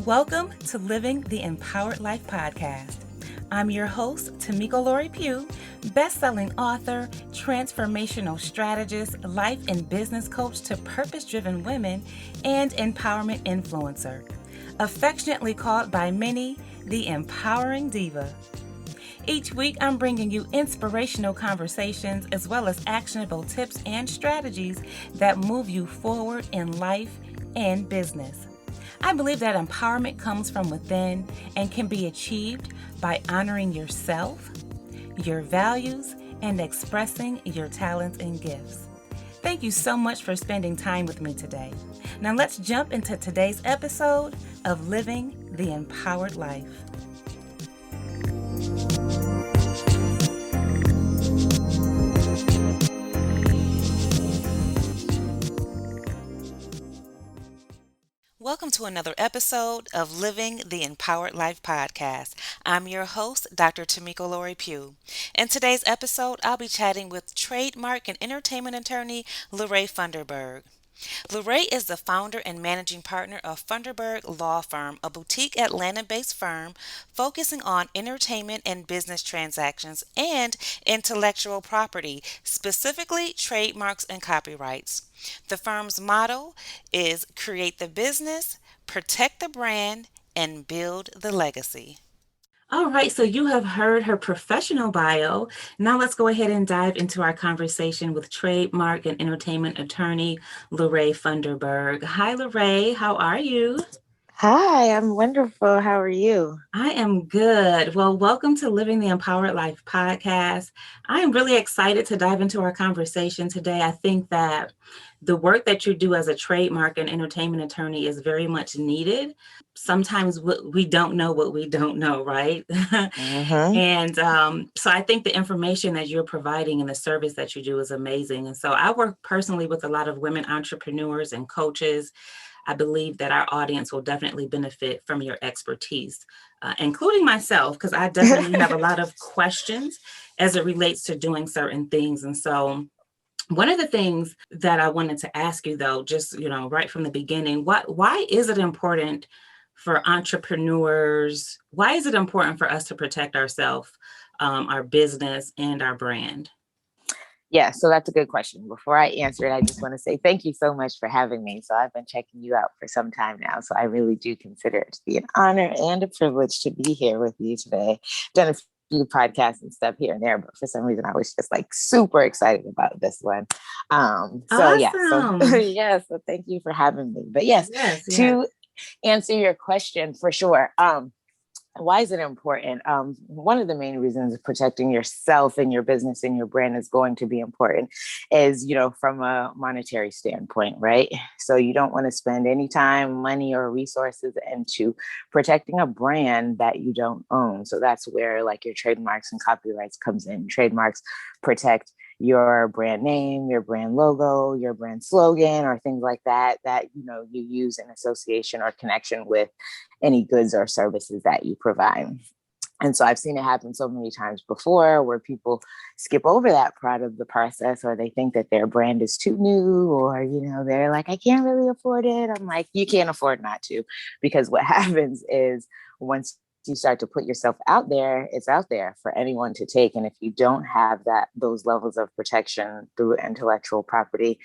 Welcome to Living the Empowered Life podcast. I'm your host, Tamiko Pugh, best-selling author, transformational strategist, life and business coach to purpose-driven women, and empowerment influencer. Affectionately called by many, the Empowering Diva. Each week, I'm bringing you inspirational conversations as well as actionable tips and strategies that move you forward in life and business. I believe that empowerment comes from within and can be achieved by honoring yourself, your values, and expressing your talents and gifts. Thank you so much for spending time with me today. Now let's jump into today's episode of Living the Empowered Life. Welcome to another episode of Living the Empowered Life podcast. I'm your host, Dr. Tamiko Pugh. In today's episode, I'll be chatting with Trademark and entertainment attorney Lerae Funderburg. Lerae is the founder and managing partner of Funderburg Law Firm, a boutique Atlanta-based firm focusing on entertainment and business transactions and intellectual property, specifically trademarks and copyrights. The firm's motto is create the business, protect the brand, and build the legacy. All right, so you have heard her professional bio. Now let's go ahead and dive into our conversation with trademark and entertainment attorney Lerae Funderburg. Hi, Lerae. How are you? Hi, I'm wonderful. How are you? I am good. Well, welcome to Living the Empowered Life podcast. I am really excited to dive into our conversation today. I think that the work that you do as a trademark and entertainment attorney is very much needed. Sometimes we don't know what we don't know, right? Mm-hmm. And so I think the information that you're providing and the service that you do is amazing. And so I work personally with a lot of women entrepreneurs and coaches. I believe that our audience will definitely benefit from your expertise, including myself, because I definitely have a lot of questions as it relates to doing certain things. And so one of the things that I wanted to ask you, though, just, right from the beginning, why is it important for entrepreneurs? Why is it important for us to protect ourselves, our business, and our brand? Yeah, so that's a good question. Before I answer it, I just want to say thank you so much for having me. So I've been checking you out for some time now. So I really do consider it to be an honor and a privilege to be here with you today. Done a few podcasts and stuff here and there, but for some reason I was just like super excited about this one. Awesome. So thank you for having me. But yes. To answer your question for sure. Why is it important? One of the main reasons protecting yourself and your business and your brand is going to be important is, from a monetary standpoint, right? So you don't want to spend any time, money, or resources into protecting a brand that you don't own. So that's where like your trademarks and copyrights comes in. Trademarks protect your brand name, your brand logo, your brand slogan, or things like that, you use in association or connection with any goods or services that you provide. And so I've seen it happen so many times before where people skip over that part of the process, or they think that their brand is too new, or, they're like, I can't really afford it. I'm like, you can't afford not to, because what happens is once you start to put yourself out there, it's out there for anyone to take. And if you don't have those levels of protection through intellectual property,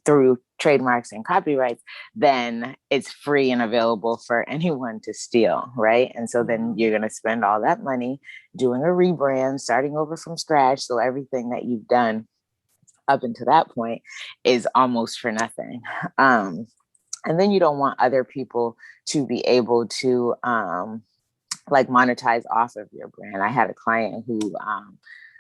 through trademarks and copyrights, then it's free and available for anyone to steal, right? And so then you're going to spend all that money doing a rebrand, starting over from scratch. So everything that you've done up until that point is almost for nothing. And then you don't want other people to be able to monetize off of your brand. I had a client who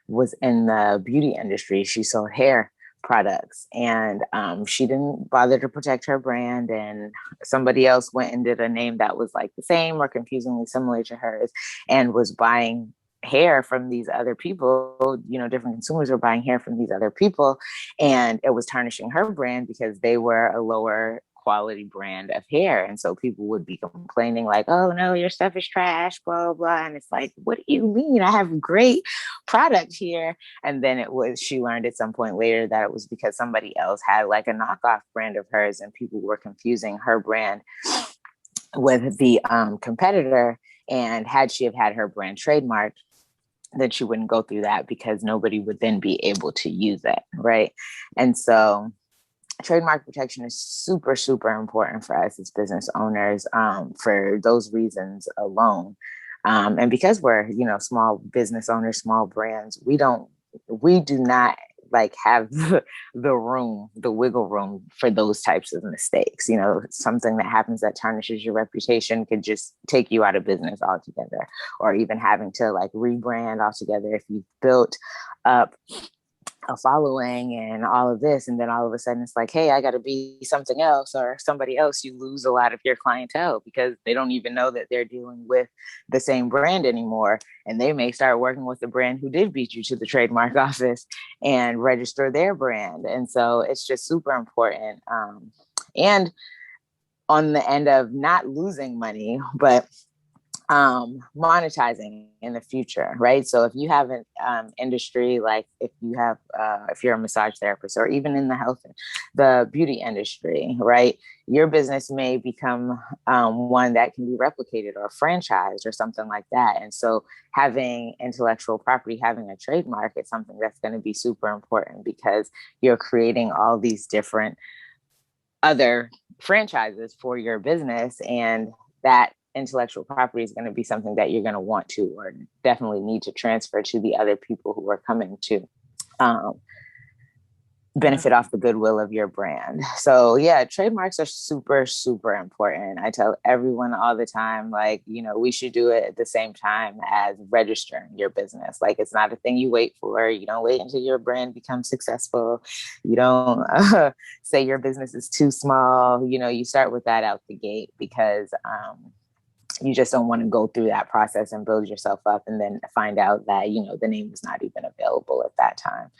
was in the beauty industry. She sold hair products, and she didn't bother to protect her brand, and somebody else went and did a name that was like the same or confusingly similar to hers and was buying hair from these other people. Different consumers were buying hair from these other people, and it was tarnishing her brand because they were a lower quality brand of hair. And so people would be complaining like, oh no, your stuff is trash, blah, blah. And it's like, what do you mean? I have great product here. And then she learned at some point later that it was because somebody else had like a knockoff brand of hers, and people were confusing her brand with the competitor. And had she have had her brand trademarked, then she wouldn't go through that because nobody would then be able to use it, right? And so trademark protection is super, super important for us as business owners, for those reasons alone. And because we're, small business owners, small brands, we do not like have the wiggle room for those types of mistakes. Something that happens that tarnishes your reputation could just take you out of business altogether, or even having to like rebrand altogether if you've built up a following and all of this, and then all of a sudden it's like, hey, I got to be something else or somebody else. You lose a lot of your clientele because they don't even know that they're dealing with the same brand anymore, and they may start working with the brand who did beat you to the trademark office and register their brand. And so it's just super important, and on the end of not losing money but monetizing in the future, right? So if you have an industry, like if you're a massage therapist, or even in the beauty industry, right? Your business may become one that can be replicated or franchised or something like that. And so having intellectual property, having a trademark is something that's going to be super important, because you're creating all these different other franchises for your business, and that intellectual property is going to be something that you're going to want to, or definitely need to transfer to the other people who are coming to benefit off the goodwill of your brand. So yeah, trademarks are super, super important. I tell everyone all the time, like, we should do it at the same time as registering your business. Like, it's not a thing you wait for. You don't wait until your brand becomes successful. You don't say your business is too small. You start with that out the gate, because you just don't want to go through that process and build yourself up and then find out that, the name is not even available at that time.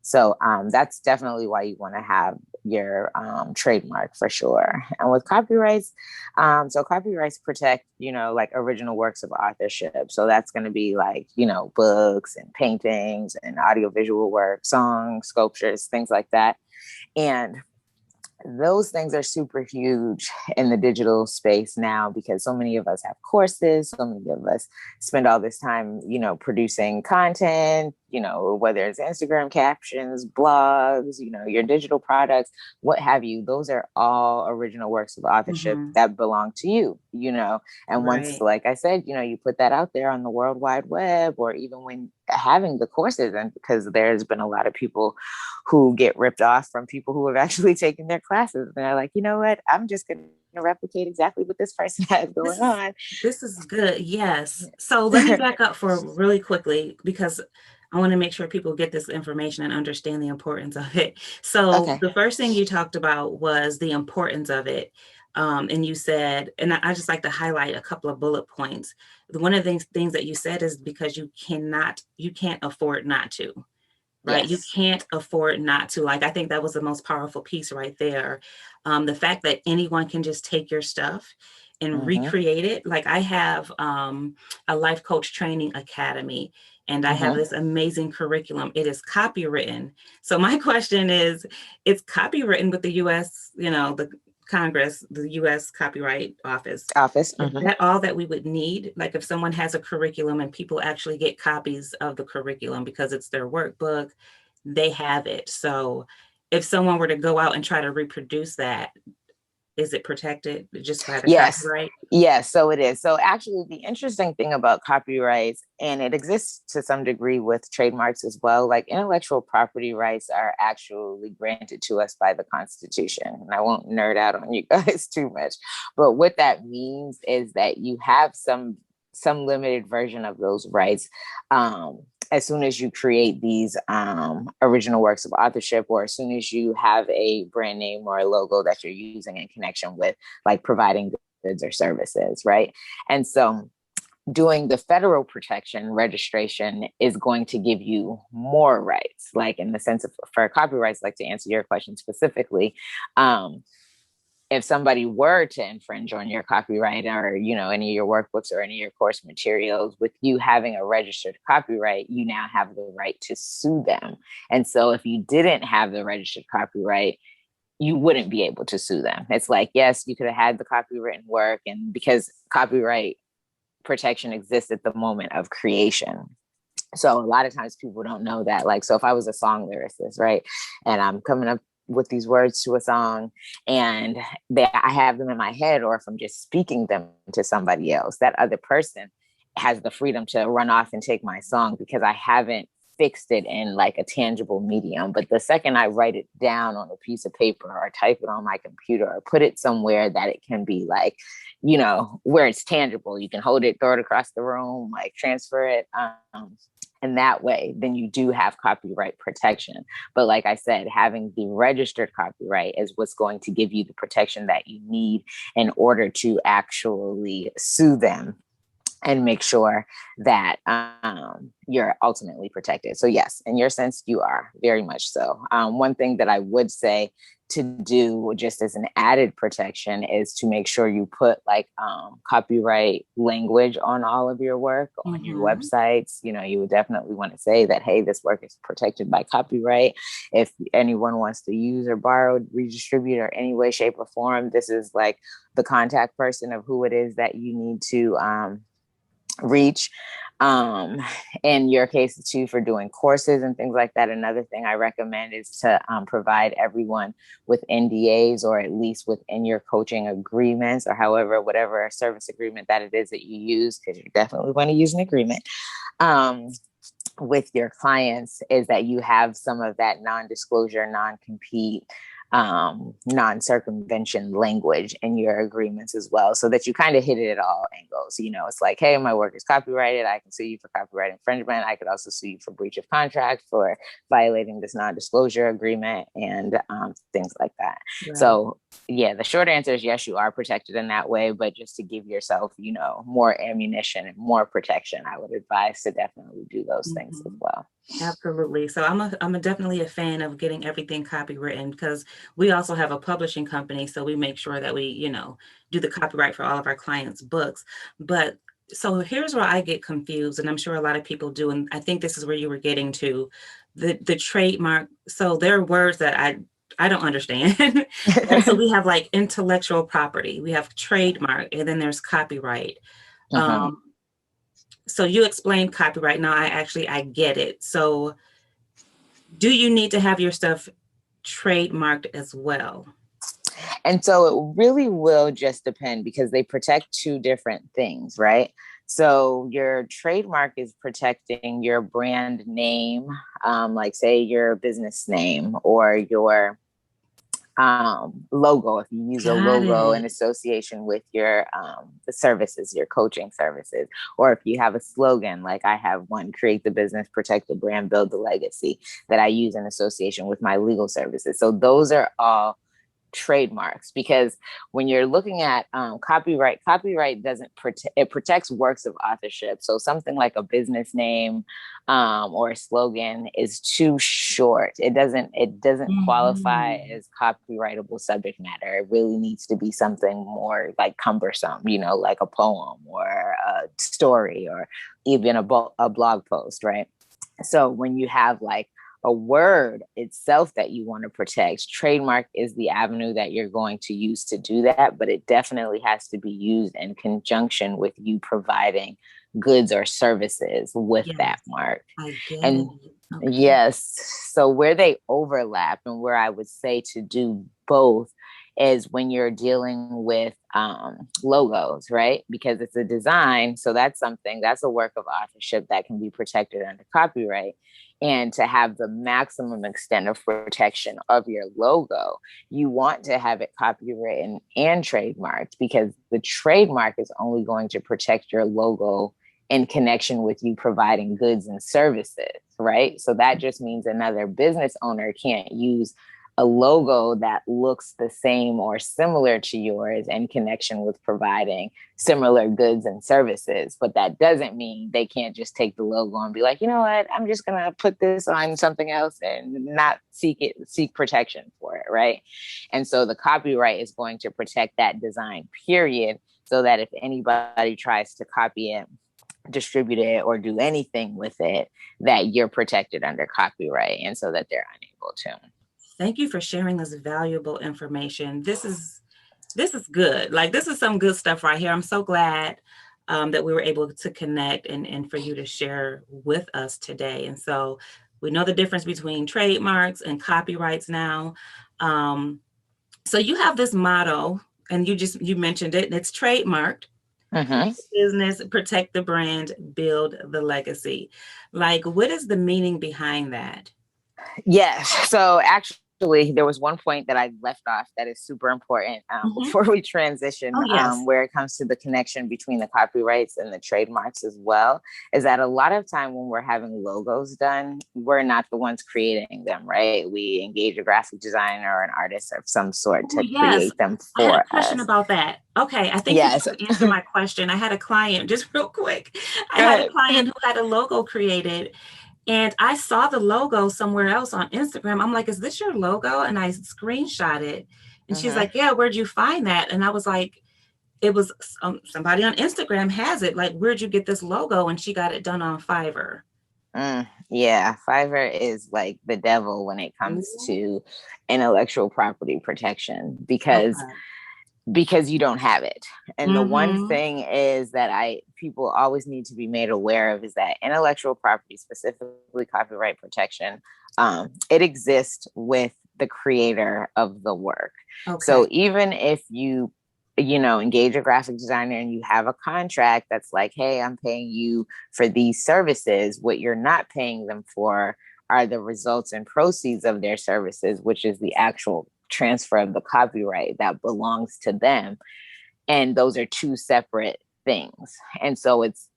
So that's definitely why you want to have your trademark, for sure. And with copyrights, so copyrights protect, like original works of authorship. So that's going to be like, books and paintings and audiovisual work, songs, sculptures, things like that. And those things are super huge in the digital space now, because so many of us have courses, so many of us spend all this time, producing content, whether it's Instagram captions, blogs, your digital products, what have you. Those are all original works of authorship that belong to you, and once, like I said, you put that out there on the World Wide Web, or even when having the courses, and because there's been a lot of people who get ripped off from people who have actually taken their classes, and they're like, you know what, I'm just going to replicate exactly what this person has going on. This is good. Yes. So let me back up for really quickly, because I want to make sure people get this information and understand the importance of it. So the first thing you talked about was the importance of it. And you said, and I just like to highlight a couple of bullet points. One of the things that you said is because you can't afford not to. Right. Yes. You can't afford not to. Like, I think that was the most powerful piece right there. The fact that anyone can just take your stuff and recreate it. Like, I have a life coach training academy, and I have this amazing curriculum. It is copywritten. So my question is, it's copywritten with the US, the Congress, the U.S. Copyright Office. Is that all that we would need? Like, if someone has a curriculum and people actually get copies of the curriculum because it's their workbook, they have it. So if someone were to go out and try to reproduce that, is it protected just by the copyright? Yes, so it is. So actually, the interesting thing about copyrights, and it exists to some degree with trademarks as well, like intellectual property rights are actually granted to us by the Constitution. And I won't nerd out on you guys too much, but what that means is that you have some limited version of those rights as soon as you create these original works of authorship, or as soon as you have a brand name or a logo that you're using in connection with, like, providing goods or services, right? And so doing the federal protection registration is going to give you more rights, like in the sense of, for copyrights, like to answer your question specifically, if somebody were to infringe on your copyright, or, any of your workbooks or any of your course materials, with you having a registered copyright, you now have the right to sue them. And so if you didn't have the registered copyright, you wouldn't be able to sue them. It's like, yes, you could have had the copywritten work, and because copyright protection exists at the moment of creation. So a lot of times people don't know that. Like, so if I was a song lyricist, right, and I'm coming up with these words to a song, and I have them in my head, or if I'm just speaking them to somebody else, that other person has the freedom to run off and take my song because I haven't fixed it in like a tangible medium. But the second I write it down on a piece of paper or type it on my computer or put it somewhere that it can be like, you know, where it's tangible, you can hold it, throw it across the room, like transfer it. And that way, then you do have copyright protection. But like I said, having the registered copyright is what's going to give you the protection that you need in order to actually sue them and make sure that you're ultimately protected. So yes, in your sense, you are very much so. One thing that I would say to do just as an added protection is to make sure you put like copyright language on all of your work, on your websites. You know, you would definitely want to say that, hey, this work is protected by copyright. If anyone wants to use or borrow, redistribute, or any way, shape, or form, this is like the contact person of who it is that you need to reach. In your case too, for doing courses and things like that, another thing I recommend is to provide everyone with NDAs, or at least within your coaching agreements, or however, whatever service agreement that it is that you use, because you definitely want to use an agreement with your clients, is that you have some of that non-disclosure, non-compete, non-circumvention language in your agreements as well, so that you kind of hit it at all angles. You know, it's like, hey, my work is copyrighted. I can sue you for copyright infringement. I could also sue you for breach of contract, for violating this non-disclosure agreement, and things like that. Right. So yeah, the short answer is yes, you are protected in that way, but just to give yourself, you know, more ammunition and more protection, I would advise to definitely do those things as well. Absolutely. So I'm definitely a fan of getting everything copywritten, because we also have a publishing company. So we make sure that we, you know, do the copyright for all of our clients' books. But so here's where I get confused, and I'm sure a lot of people do. And I think this is where you were getting to the trademark. So there are words that I don't understand. So we have like intellectual property, we have trademark, and then there's copyright. So you explained copyright. Now I get it. So do you need to have your stuff trademarked as well? And so it really will just depend, because they protect two different things, right? So your trademark is protecting your brand name, like say your business name, or your logo, if you use a logo in association with your the services, your coaching services, or if you have a slogan, like I have one, create the business, protect the brand, build the legacy, that I use in association with my legal services. So those are all trademarks, because when you're looking at copyright doesn't it protects works of authorship. So something like a business name or a slogan is too short. It doesn't qualify as copyrightable subject matter. It really needs to be something more like cumbersome, you know, like a poem or a story, or even a blog post, right? So when you have like a word itself that you want to protect, trademark is the avenue that you're going to use to do that. But it definitely has to be used in conjunction with you providing goods or services with that mark. And yes, so where they overlap, and where I would say to do both, is when you're dealing with logos, right? Because it's a design. So that's a work of authorship that can be protected under copyright. And to have the maximum extent of protection of your logo, you want to have it copywritten and trademarked, because the trademark is only going to protect your logo in connection with you providing goods and services, right? So that just means another business owner can't use a logo that looks the same or similar to yours in connection with providing similar goods and services. But that doesn't mean they can't just take the logo and be like, you know what, I'm just going to put this on something else and not seek protection for it, right? And so the copyright is going to protect that design, period, so that if anybody tries to copy it, distribute it, or do anything with it, that you're protected under copyright, and so that they're unable to. Thank you for sharing this valuable information. This is good. Like, this is some good stuff right here. I'm so glad that we were able to connect and for you to share with us today. And so we know the difference between trademarks and copyrights now. So you have this motto, and you mentioned it, and it's trademarked. Business, protect the brand, build the legacy. Like, what is the meaning behind that? Yes. So actually, there was one point that I left off that is super important before we transition, where it comes to the connection between the copyrights and the trademarks as well, is that a lot of time when we're having logos done, we're not the ones creating them, right? We engage a graphic designer or an artist of some sort to create them for us. I had a question about that. Okay, I think you can answer my question. I had a client, just real quick. I had a client who had a logo created, and I saw the logo somewhere else on Instagram. I'm like, is this your logo? And I screenshot it. And she's like, yeah, where'd you find that? And I was like, it was somebody on Instagram has it. Like, where'd you get this logo? And she got it done on Fiverr. Yeah, Fiverr is like the devil when it comes to intellectual property protection because you don't have it. And the one thing is that people always need to be made aware of is that intellectual property, specifically copyright protection, it exists with the creator of the work. So even if you engage a graphic designer and you have a contract that's like, hey, I'm paying you for these services, what you're not paying them for are the results and proceeds of their services, which is the actual transfer of the copyright that belongs to them. And those are two separate things. And so it's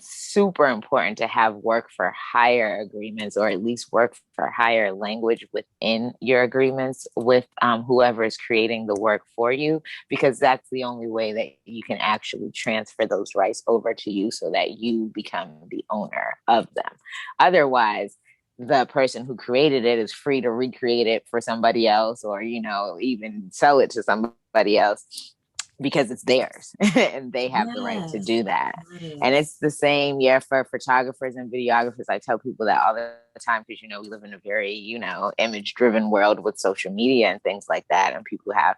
super important to have work for hire agreements, or at least work for hire language within your agreements with whoever is creating the work for you, because that's the only way that you can actually transfer those rights over to you so that you become the owner of them. Otherwise, the person who created it is free to recreate it for somebody else, or, even sell it to somebody else, because it's theirs and they have the right to do that. And it's the same, for photographers and videographers. I tell people that all the time, because, we live in a very, image driven world with social media and things like that. And people have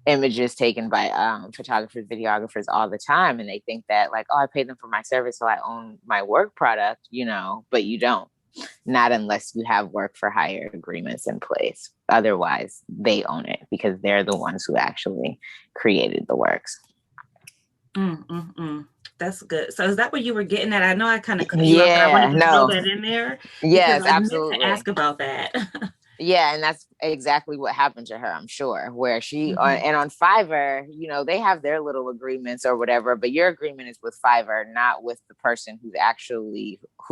images taken by photographers, videographers all the time. And they think that like, oh, I paid them for my service, so I own my work product, but you don't. Not unless you have work for hire agreements in place. Otherwise, they own it because they're the ones who actually created the works. That's good. So is that what you were getting at? I know I kind of cut you off, but I wanted to throw that in there. Yes, absolutely. I meant to ask about that. Yeah, and that's exactly what happened to her, I'm sure, where she and on Fiverr, they have their little agreements or whatever, but your agreement is with Fiverr, not with the person who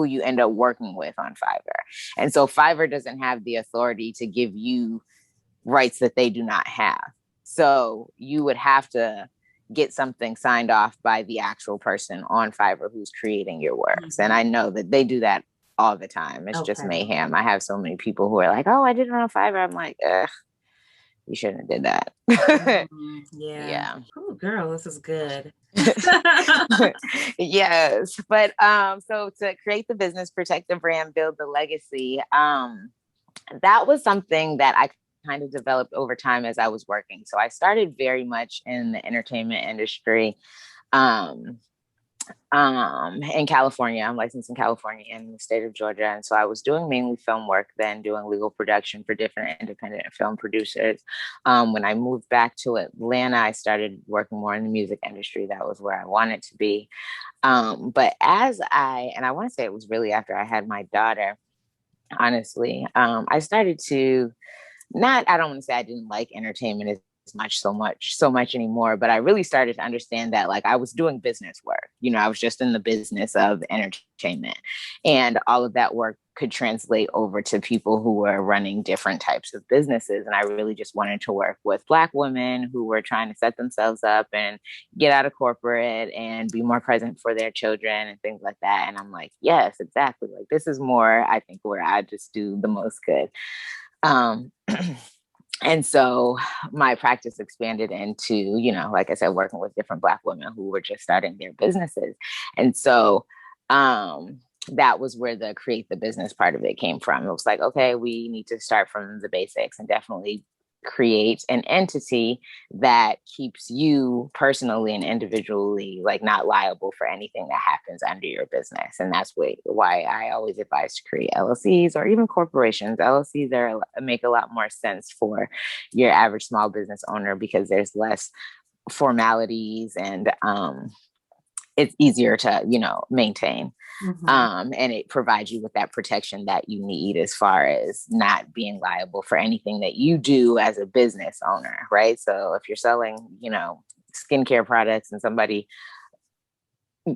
you end up working with on Fiverr. And so Fiverr doesn't have the authority to give you rights that they do not have. So you would have to get something signed off by the actual person on Fiverr who's creating your works. And I know that they do that all the time. It's just mayhem. I have so many people who are like, oh, I did it on Fiverr. I'm like, you shouldn't have did that. Yeah. Oh, girl, this is good. Yes. But so to create the business, protect the brand, build the legacy, that was something that I kind of developed over time as I was working. So I started very much in the entertainment industry. In California. I'm licensed in California and in the state of Georgia. And so I was doing mainly film work, then doing legal production for different independent film producers. When I moved back to Atlanta, I started working more in the music industry. That was where I wanted to be. But I want to say it was really after I had my daughter, honestly, I started to I don't want to say I didn't like entertainment as so much anymore, but I really started to understand that like I was doing business work. I was just in the business of entertainment, and all of that work could translate over to people who were running different types of businesses. And I really just wanted to work with Black women who were trying to set themselves up and get out of corporate and be more present for their children and things like that. And I'm like, yes, exactly. Like this is more, I think, where I just do the most good. And so my practice expanded into, like I said, working with different Black women who were just starting their businesses. And so that was where the create the business part of it came from. It was like, okay, we need to start from the basics and definitely create an entity that keeps you personally and individually like not liable for anything that happens under your business. And that's why I always advise to create LLCs or even corporations. LLCs make a lot more sense for your average small business owner because there's less formalities and it's easier to, maintain. And it provides you with that protection that you need as far as not being liable for anything that you do as a business owner, right? So if you're selling, skincare products and somebody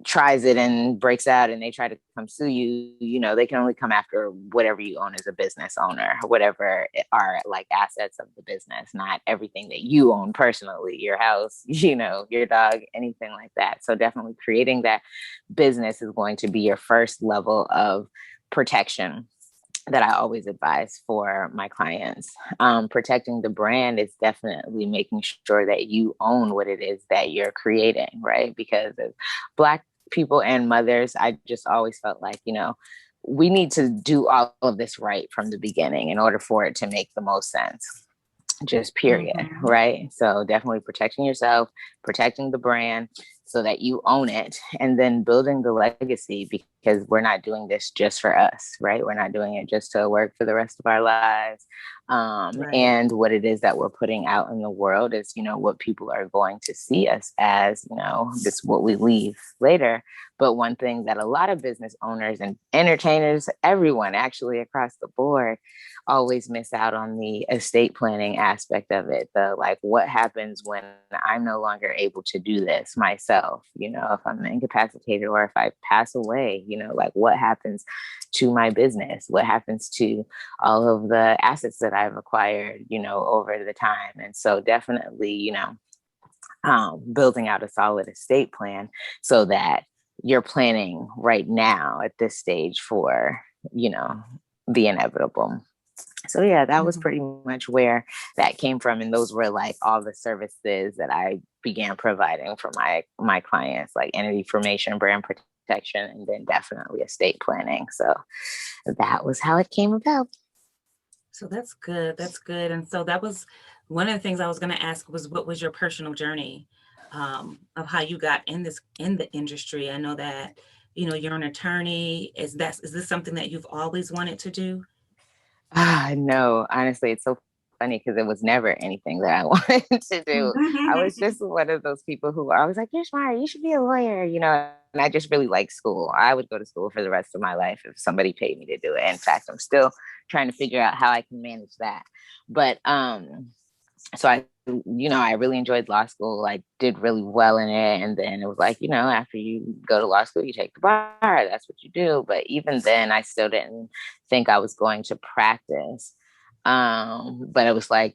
tries it and breaks out and they try to come sue you, they can only come after whatever you own as a business owner, whatever are like assets of the business, not everything that you own personally, your house, your dog, anything like that. So definitely creating that business is going to be your first level of protection that I always advise for my clients. Protecting the brand is definitely making sure that you own what it is that you're creating, right? Because as Black people and mothers, I just always felt like, we need to do all of this right from the beginning in order for it to make the most sense. Just period, right? So definitely protecting yourself, protecting the brand so that you own it, and then building the legacy because we're not doing this just for us, right? We're not doing it just to work for the rest of our lives. And what it is that we're putting out in the world is, what people are going to see us as, this what we leave later. But one thing that a lot of business owners and entertainers, everyone actually across the board, always miss out on the estate planning aspect of it. The like, what happens when I'm no longer able to do this myself? If I'm incapacitated or if I pass away, like what happens to my business? What happens to all of the assets that I've acquired, over the time? And so definitely, building out a solid estate plan so that you're planning right now at this stage for, the inevitable. So yeah, that was pretty much where that came from. And those were like all the services that I began providing for my clients, like entity formation, brand protection, and then definitely estate planning. So that was how it came about. So that's good. That's good. And so that was one of the things I was going to ask was what was your personal journey of how you got in the industry? I know that, you're an attorney. Is this something that you've always wanted to do? No, honestly, it's so funny because it was never anything that I wanted to do. I was just one of those people who I was like, you're smart, you should be a lawyer, and I just really like school. I would go to school for the rest of my life if somebody paid me to do it. In fact, I'm still trying to figure out how I can manage that. But so I really enjoyed law school. I did really well in it. And then it was like, after you go to law school, you take the bar, that's what you do. But even then I still didn't think I was going to practice. But it was like,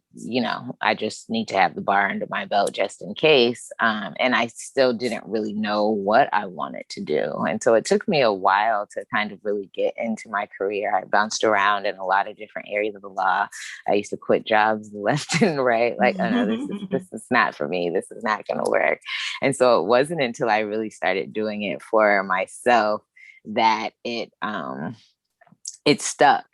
I just need to have the bar under my belt just in case. And I still didn't really know what I wanted to do. And so it took me a while to kind of really get into my career. I bounced around in a lot of different areas of the law. I used to quit jobs left and right. Like, oh no, this is not for me. This is not going to work. And so it wasn't until I really started doing it for myself that it stuck.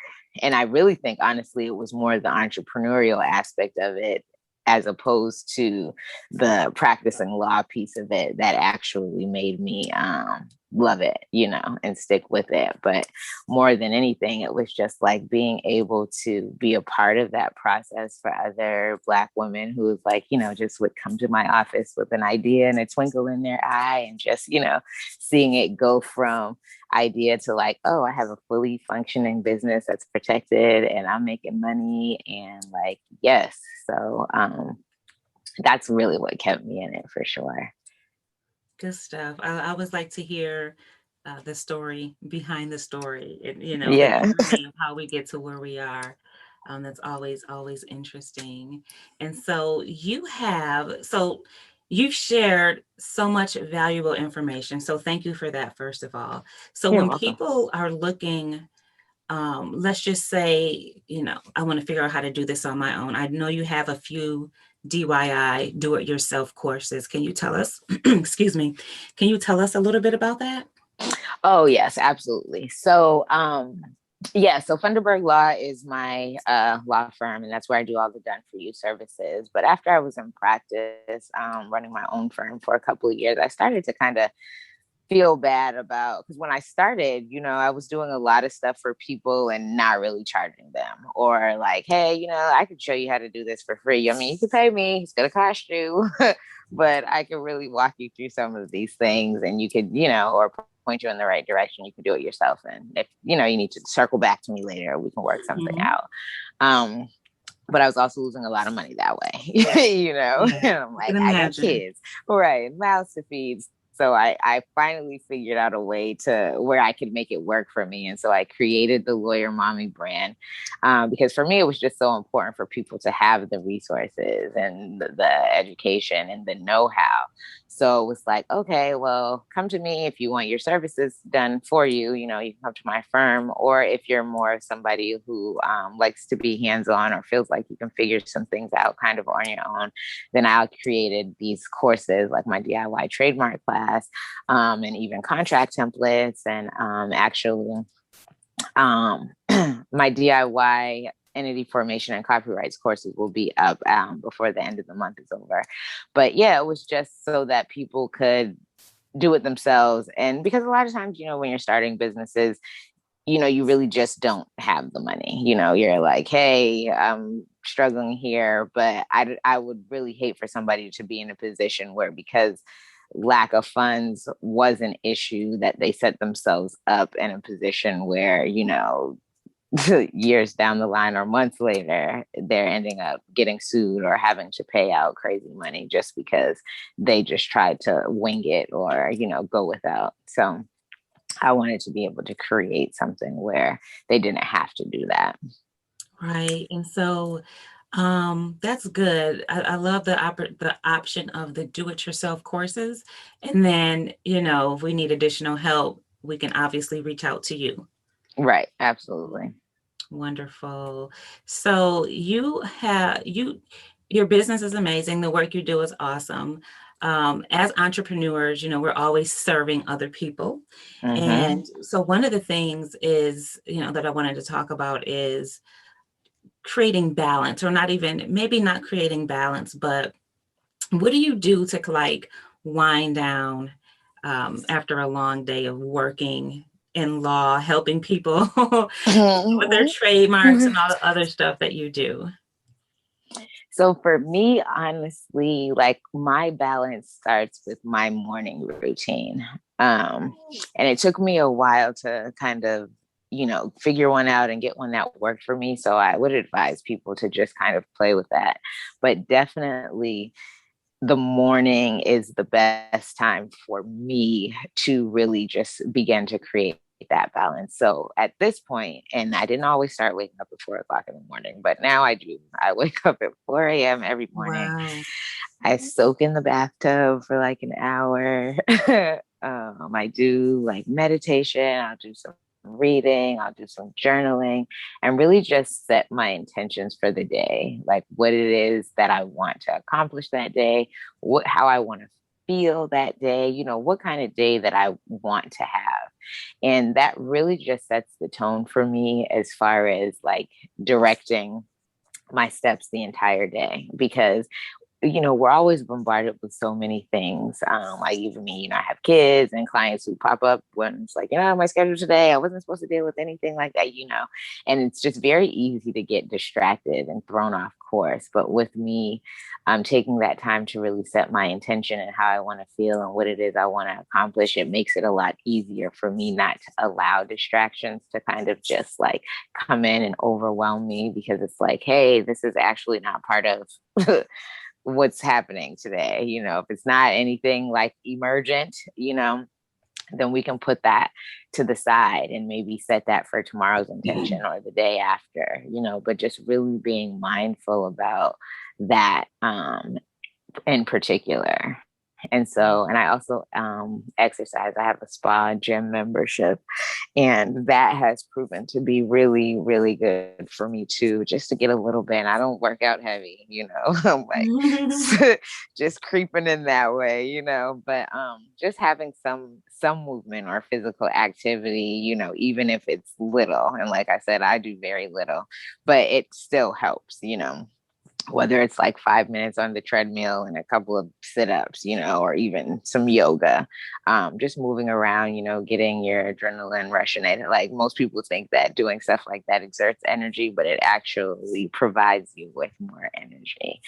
And I really think, honestly, it was more the entrepreneurial aspect of it as opposed to the practicing law piece of it that actually made me love it, and stick with it. But more than anything, it was just like being able to be a part of that process for other Black women who was like, just would come to my office with an idea and a twinkle in their eye and just, seeing it go from idea to like, oh, I have a fully functioning business that's protected and I'm making money and like, yes. So that's really what kept me in it for sure. Good stuff. I always like to hear the story behind the story, and, Yeah. the journey of how we get to where we are. That's always interesting. And so you've shared so much valuable information. So thank you for that, first of all. So You're when welcome. people are looking, let's just say, I want to figure out how to do this on my own. I know you have a few DIY, do-it-yourself courses. Can you tell us, excuse me, can you tell us a little bit about that? Oh, yes, absolutely. So Funderburg Law is my law firm, and that's where I do all the done for you services. But after I was in practice, running my own firm for a couple of years, I started to kind of feel bad about, because when I started, I was doing a lot of stuff for people and not really charging them, or like, hey, I could show you how to do this for free. I mean, you could pay me, it's gonna cost you, but I could really walk you through some of these things, and you could, or point you in the right direction. You can do it yourself, and if you need to circle back to me later, we can work something out. But I was also losing a lot of money that way, and I'm like, I got kids, right, mouths to feed. So I finally figured out a way to where I could make it work for me. And so I created the Lawyer Mommy brand, because for me, it was just so important for people to have the resources and the education and the know-how. So it was like, okay, well, come to me if you want your services done for you. You can come to my firm. Or if you're more somebody who likes to be hands-on or feels like you can figure some things out kind of on your own, then I created these courses like my DIY trademark class, and even contract templates, and actually my DIY entity formation and copyrights courses will be up before the end of the month is over. But yeah, it was just so that people could do it themselves. And because a lot of times, when you're starting businesses, you really just don't have the money. You're like, hey, I'm struggling here, but I would really hate for somebody to be in a position where, because lack of funds was an issue, that they set themselves up in a position where, years down the line or months later, they're ending up getting sued or having to pay out crazy money just because they just tried to wing it or, go without. So I wanted to be able to create something where they didn't have to do that. Right. And so that's good. I love the option of the do-it-yourself courses. And then, if we need additional help, we can obviously reach out to you. Right. Absolutely. Wonderful. So your business is amazing. The work you do is awesome. As entrepreneurs, we're always serving other people. Mm-hmm. And so one of the things is, that I wanted to talk about is creating balance, or maybe not creating balance, but what do you do to like wind down after a long day of working in law, helping people with their trademarks and all the other stuff that you do? So for me, honestly, like my balance starts with my morning routine. And it took me a while to kind of, figure one out and get one that worked for me. So I would advise people to just kind of play with that. But definitely the morning is the best time for me to really just begin to create that balance. So at this point, and I didn't always start waking up at 4 o'clock in the morning, but now I do. I wake up at 4 a.m. every morning. Wow. I soak in the bathtub for like an hour. I do like meditation. I'll do some reading. I'll do some journaling, and really just set my intentions for the day, like what it is that I want to accomplish that day, how I want to feel that day, what kind of day that I want to have. And that really just sets the tone for me as far as like directing my steps the entire day, because we're always bombarded with so many things. Like even me, I have kids and clients who pop up when it's like, my schedule today, I wasn't supposed to deal with anything like that, and it's just very easy to get distracted and thrown off course. But with me, I'm taking that time to really set my intention and how I want to feel and what it is I want to accomplish. It makes it a lot easier for me not to allow distractions to kind of just like come in and overwhelm me, because it's like, hey, this is actually not part of what's happening today. If it's not anything like emergent, then we can put that to the side and maybe set that for tomorrow's intention or the day after, but just really being mindful about that in particular. And so, and I also exercise. I have a spa gym membership, and that has proven to be really, really good for me too, just to get a little bit. And I don't work out heavy, I'm like just creeping in that way, but just having some movement or physical activity, even if it's little. And like I said, I do very little, but it still helps, whether it's like 5 minutes on the treadmill and a couple of sit-ups, or even some yoga, just moving around, getting your adrenaline rushing. Like most people think that doing stuff like that exerts energy, but it actually provides you with more energy.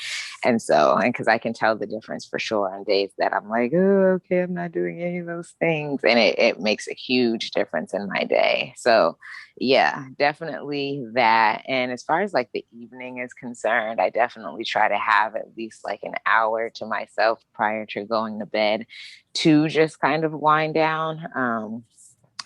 And so, and because I can tell the difference for sure on days that I'm like, oh, okay, I'm not doing any of those things. And it makes a huge difference in my day. So yeah, definitely that. And as far as like the evening is concerned, I definitely try to have at least like an hour to myself prior to going to bed to just kind of wind down.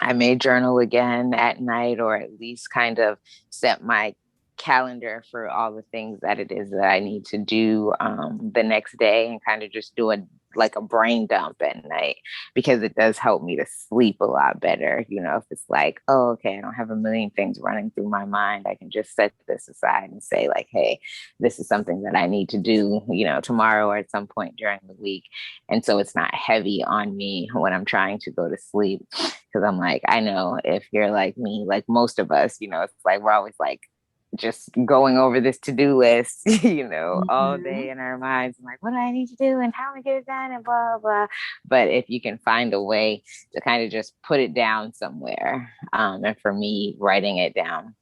I may journal again at night, or at least kind of set my calendar for all the things that it is that I need to do the next day, and kind of just do like a brain dump at night, because it does help me to sleep a lot better. If it's like, oh, okay, I don't have a million things running through my mind, I can just set this aside and say like, hey, this is something that I need to do, tomorrow or at some point during the week. And so it's not heavy on me when I'm trying to go to sleep. Because I'm like, I know if you're like me, like most of us, it's like we're always like just going over this to-do list, all day in our minds. I'm like, what do I need to do and how do I get it done and blah, blah. But if you can find a way to kind of just put it down somewhere, and for me, writing it down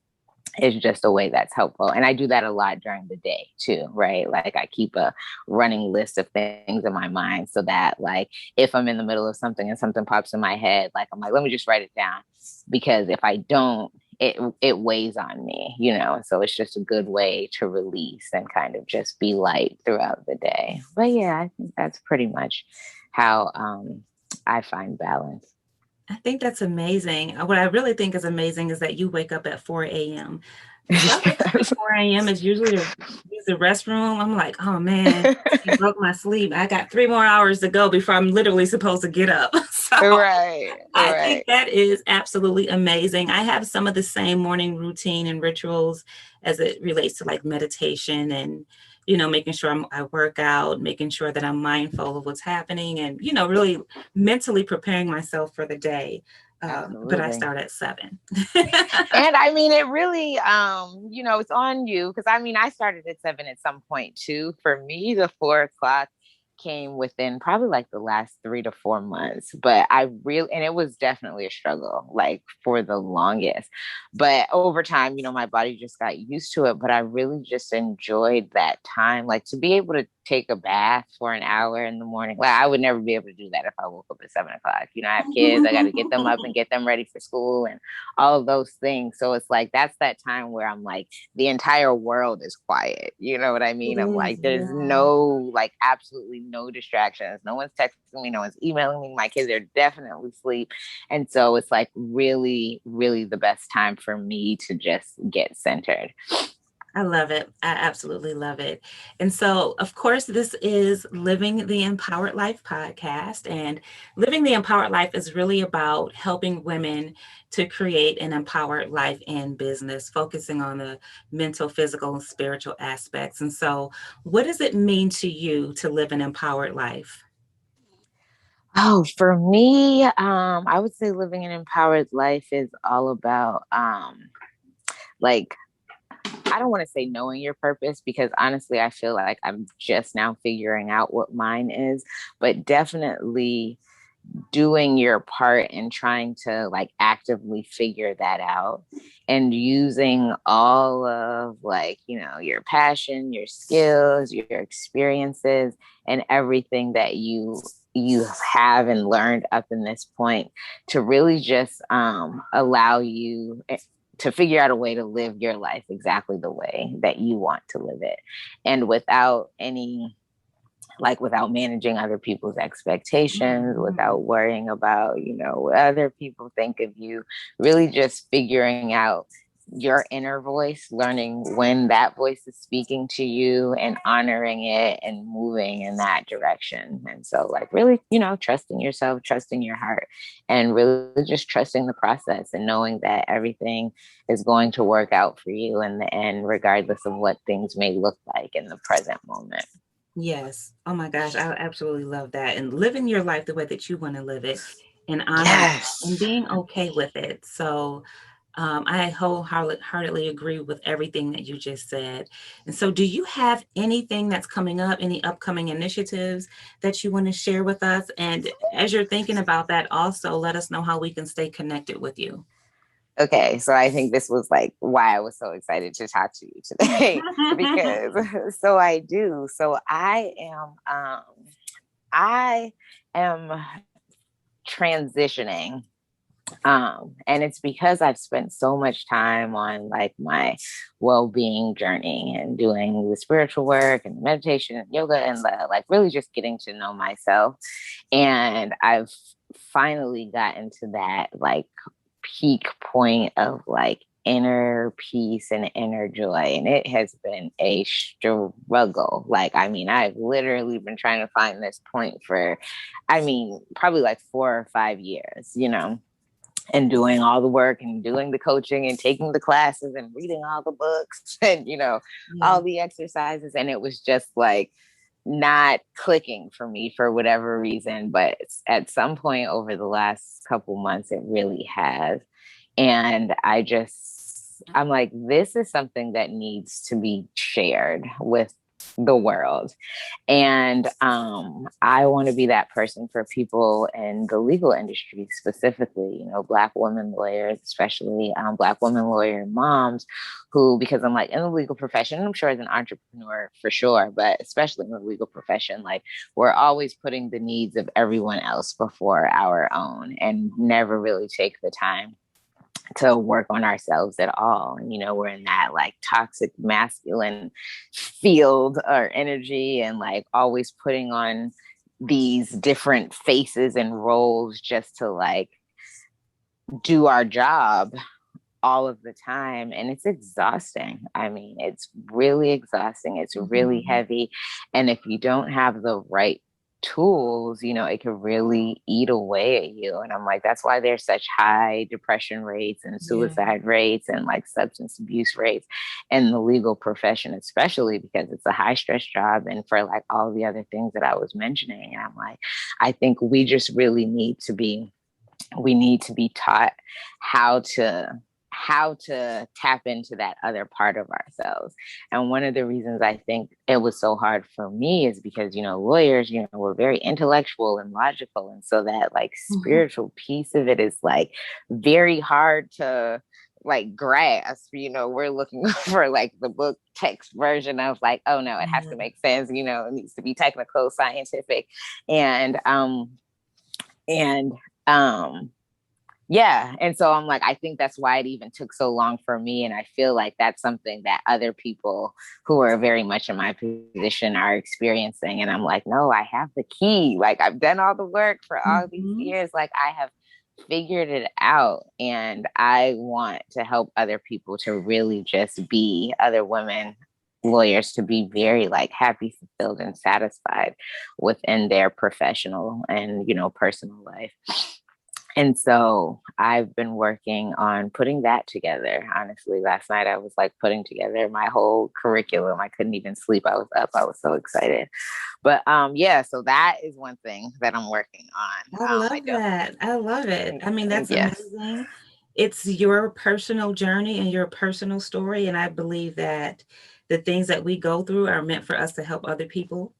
is just a way that's helpful. And I do that a lot during the day too, right? Like I keep a running list of things in my mind, so that like if I'm in the middle of something and something pops in my head, like I'm like, let me just write it down. Because if I don't, it weighs on me, so it's just a good way to release and kind of just be light throughout the day. But yeah, I think that's pretty much how I find balance. I think that's amazing. What I really think is amazing is that you wake up at 4 a.m. If I wake up at 4 a.m., it's usually to use the restroom. I'm like, oh man, you broke my sleep. I got 3 more hours to go before I'm literally supposed to get up. So right. I think that is absolutely amazing. I have some of the same morning routine and rituals as it relates to like meditation and, making sure I work out, making sure that I'm mindful of what's happening and, really mentally preparing myself for the day. But I start at 7. And I mean, it really, it's on you. Because I mean, I started at 7 at some point too. For me, the 4 o'clock came within probably like the last 3 to 4 months. But and it was definitely a struggle, like for the longest. But over time, my body just got used to it. But I really just enjoyed that time, like to be able to take a bath for an hour in the morning. Like I would never be able to do that if I woke up at 7 o'clock. I have kids, I got to get them up and get them ready for school and all of those things. So it's like, that's that time where I'm like, the entire world is quiet. You know what I mean? I'm like, there's no, like absolutely no distractions. No one's texting me, no one's emailing me. My kids are definitely asleep. And so it's like really, really the best time for me to just get centered. I love it. I absolutely love it. And so, of course, this is Living the Empowered Life podcast. And Living the Empowered Life is really about helping women to create an empowered life and business, focusing on the mental, physical, and spiritual aspects. And so, what does it mean to you to live an empowered life? Oh, for me, I would say living an empowered life is all about like, I don't want to say knowing your purpose, because honestly, I feel like I'm just now figuring out what mine is, but definitely doing your part and trying to like actively figure that out, and using all of like, your passion, your skills, your experiences, and everything that you have and learned up in this point to really just allow you to figure out a way to live your life exactly the way that you want to live it, and without any, like without managing other people's expectations, without worrying about, what other people think of you, really just figuring out your inner voice, learning when that voice is speaking to you and honoring it and moving in that direction. And so, like, really, trusting yourself, trusting your heart, and really just trusting the process and knowing that everything is going to work out for you in the end, regardless of what things may look like in the present moment. Yes. Oh my gosh, I absolutely love that. And living your life the way that you want to live it and honoring and being okay with it. So I wholeheartedly agree with everything that you just said. And so, do you have anything that's coming up, any upcoming initiatives that you want to share with us? And as you're thinking about that, also let us know how we can stay connected with you. Okay, so I think this was like why I was so excited to talk to you today because so I do. So I am transitioning. And it's because I've spent so much time on like my well-being journey and doing the spiritual work and meditation and yoga and the, like really just getting to know myself. And I've finally gotten to that like peak point of like inner peace and inner joy. And it has been a struggle. Like, I mean, I've literally been trying to find this point for, probably like 4 or 5 years, and doing all the work and doing the coaching and taking the classes and reading all the books and, all the exercises. And it was just like not clicking for me for whatever reason. But at some point over the last couple months, it really has. And I'm like, this is something that needs to be shared with the world. And I want to be that person for people in the legal industry, specifically, Black women lawyers, especially Black women lawyer moms who, because I'm like in the legal profession, I'm sure as an entrepreneur for sure, but especially in the legal profession, like we're always putting the needs of everyone else before our own and never really take the time to work on ourselves at all. And, we're in that like toxic masculine field or energy and like always putting on these different faces and roles just to like do our job all of the time. And it's exhausting. I mean, it's really exhausting. It's really heavy. And if you don't have the right tools, it can really eat away at you. And I'm like, that's why there's such high depression rates and suicide rates and like substance abuse rates in the legal profession, especially because it's a high stress job and for like all the other things that I was mentioning. And I'm like, I think we just really need to be taught how to tap into that other part of ourselves. And one of the reasons I think it was so hard for me is because, lawyers, we're very intellectual and logical. And so that like spiritual piece of it is like very hard to like grasp, we're looking for like the book text version of like, oh no, it has to make sense, it needs to be technical, scientific. And yeah. And so I'm like, I think that's why it even took so long for me. And I feel like that's something that other people who are very much in my position are experiencing. And I'm like, no, I have the key. Like I've done all the work for all these years. Like I have figured it out. And I want to help other people to really just be other women lawyers to be very like happy, fulfilled, and satisfied within their professional and, personal life. And so I've been working on putting that together. Honestly, last night I was like putting together my whole curriculum. I couldn't even sleep. I was up. I was so excited. But so that is one thing that I'm working on. I love that. I love it. I mean, that's amazing. It's your personal journey and your personal story. And I believe that the things that we go through are meant for us to help other people,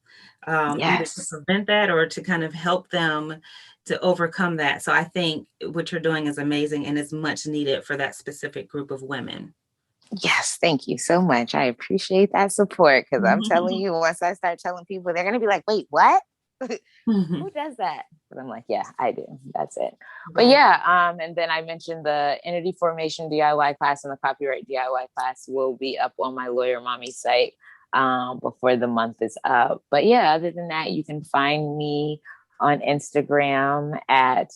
either to prevent that or to kind of help them to overcome that. So I think what you're doing is amazing and is much needed for that specific group of women. Yes, thank you so much. I appreciate that support because I'm telling you, once I start telling people, they're going to be like, wait, what? Who does that? But I'm like, yeah, I do. That's it. But and then I mentioned the entity formation DIY class and the copyright DIY class will be up on my Lawyer Mommy site before the month is up. But other than that, you can find me on Instagram at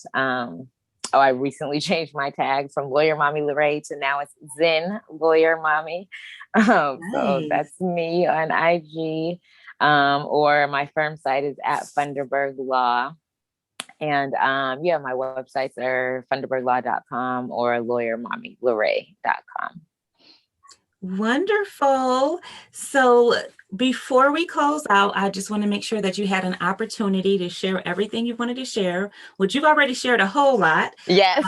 I recently changed my tag from Lawyer Mommy Lerae to now it's Zen Lawyer Mommy. So Nice. that's me on IG. Or my firm site is at Funderburg Law. And yeah, my websites are funderburglaw.com or lawyermommylerae.com. Wonderful. So before we close out, I just want to make sure that you had an opportunity to share everything you wanted to share, which you've already shared a whole lot. Yes.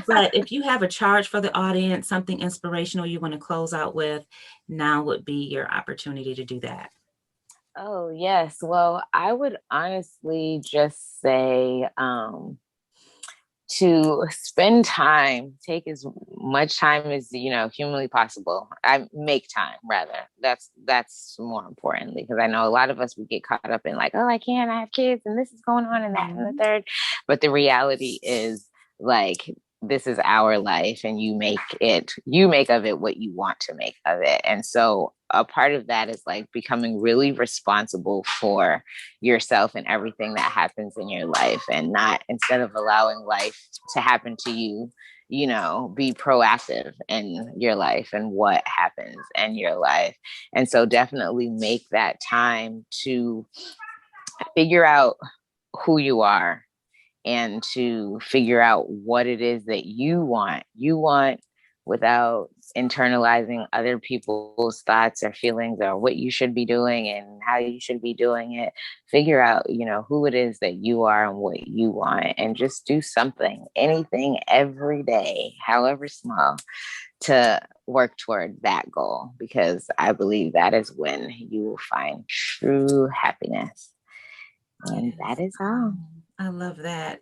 But if you have a charge for the audience, something inspirational you want to close out with, now would be your opportunity to do that. Oh, yes. Well, I would honestly just say to spend time, take as much time as humanly possible. I make time rather. That's more importantly, because I know a lot of us, we get caught up in like, oh, I can't, I have kids and this is going on and that and the third. But the reality is, like, this is our life and you make of it what you want to make of it. And so a part of that is like becoming really responsible for yourself and everything that happens in your life, and not, instead of allowing life to happen to you, be proactive in your life and what happens in your life. And so definitely make that time to figure out who you are and to figure out what it is that you want without internalizing other people's thoughts or feelings or what you should be doing and how you should be doing it. Figure out, who it is that you are and what you want, and just do something, anything every day, however small, to work toward that goal, because I believe that is when you will find true happiness. And that is all. I love that.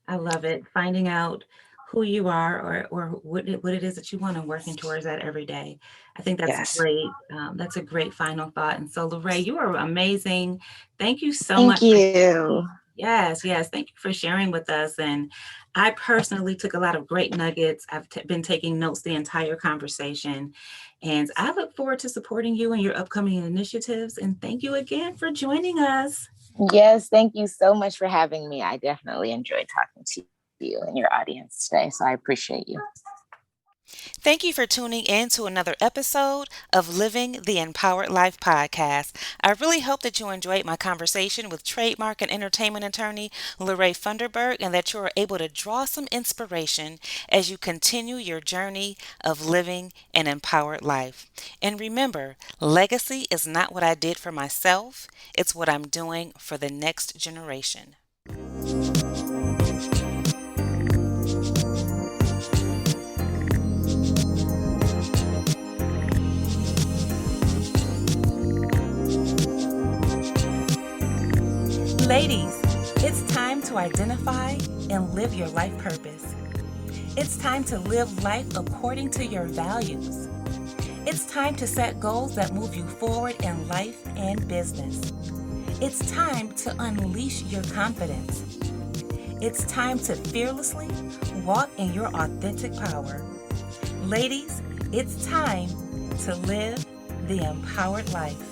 I love it. Finding out who you are or what it is that you want, and working towards that every day. I think that's great. That's a great final thought. And so, Lerae, you are amazing. Thank you so much. Thank you. Yes. Thank you for sharing with us. And I personally took a lot of great nuggets. I've been taking notes the entire conversation. And I look forward to supporting you and your upcoming initiatives. And thank you again for joining us. Yes, thank you so much for having me. I definitely enjoyed talking to you and your audience today, so I appreciate you. Thank you for tuning in to another episode of Living the Empowered Life podcast. I really hope that you enjoyed my conversation with trademark and entertainment attorney Lerae Funderburg, and that you are able to draw some inspiration as you continue your journey of living an empowered life. And remember, legacy is not what I did for myself, it's what I'm doing for the next generation. Ladies, it's time to identify and live your life purpose. It's time to live life according to your values. It's time to set goals that move you forward in life and business. It's time to unleash your confidence. It's time to fearlessly walk in your authentic power. Ladies, it's time to live the empowered life.